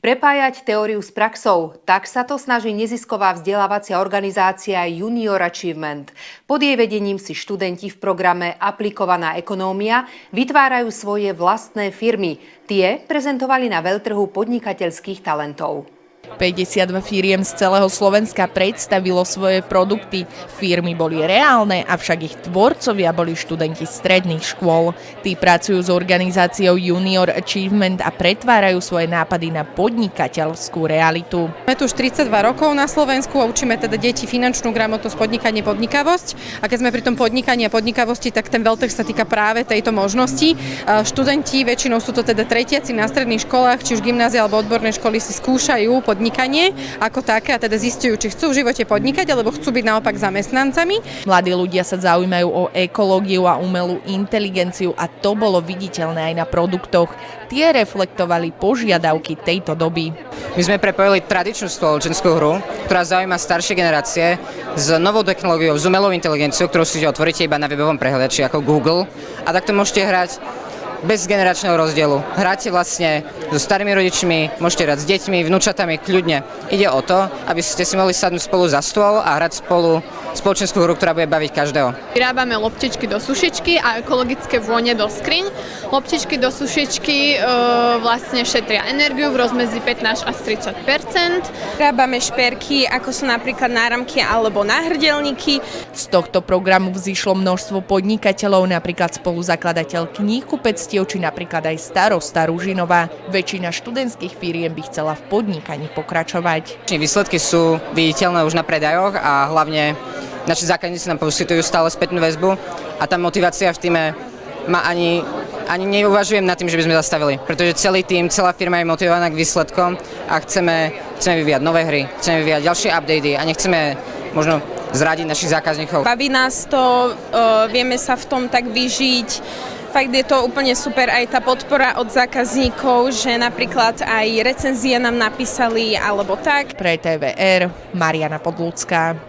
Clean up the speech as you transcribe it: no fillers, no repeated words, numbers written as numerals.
Prepájať teóriu s praxou, tak sa to snaží nezisková vzdelávacia organizácia Junior Achievement. Pod jej vedením si študenti v programe Aplikovaná ekonómia vytvárajú svoje vlastné firmy. Tie prezentovali na veľtrhu podnikateľských talentov. 52 firiem z celého Slovenska predstavilo svoje produkty. Firmy boli reálne, avšak ich tvorcovia boli študenti stredných škôl. Tí pracujú s organizáciou Junior Achievement a pretvárajú svoje nápady na podnikateľskú realitu. Sme tu už 32 rokov na Slovensku a učíme teda deti finančnú gramotnosť, podnikanie, podnikavosť. A keď sme pri tom podnikaní a podnikavosti, tak ten veľtrh sa týka práve tejto možnosti. Študenti, väčšinou sú to teda tretiaci na stredných školách, či už gymnázia alebo odborné školy, si skúšajú podnikanie ako také a teda zistujú, či chcú v živote podnikať, alebo chcú byť naopak zamestnancami. Mladí ľudia sa zaujímajú o ekológiu a umelú inteligenciu a to bolo viditeľné aj na produktoch. Tie reflektovali požiadavky tejto doby. My sme prepojili tradičnú spoločenskú hru, ktorá zaujíma staršie generácie, s novou technológiou, s umelou inteligenciou, ktorú si otvoríte iba na webovom prehľadači ako Google, a takto môžete hrať bez generačného rozdielu. Hráte vlastne so starými rodičmi, môžete hrať s deťmi, vnúčatami, kľudne. Ide o to, aby ste si mohli sadnúť spolu za stôl a hrať spolu spoločenskú hru, ktorá bude baviť každého. Vyrábame loptičky do sušičky a ekologické vône do skriň. Loptičky do sušičky vlastne šetria energiu v rozmedzi 15 až 30%. Vyrábame šperky, ako sú napríklad náramky alebo náhrdelníky. Z tohto programu vzýšlo množstvo podnikateľov, napríklad spoluzakladateľ Kníhkupectiev či napríklad aj starosta Ružinová. Väčšina študentských firiem by chcela v podnikaní pokračovať. Výsledky sú viditeľné už na predajoch a hlavne naši zákazníci nám poskytujú stále spätnú väzbu a tá motivácia v týme ma ani neuvažujem nad tým, že by sme zastavili, pretože celý tým, celá firma je motivovaná k výsledkom a chceme vyvíjať nové hry, chceme vyvíjať ďalšie updaty a nechceme možno zradiť našich zákazníkov. Baví nás to, vieme sa v tom tak vyžiť. Fakt je to úplne super aj tá podpora od zákazníkov, že napríklad aj recenzie nám napísali alebo tak. Pre TVR Mariana Podlucká.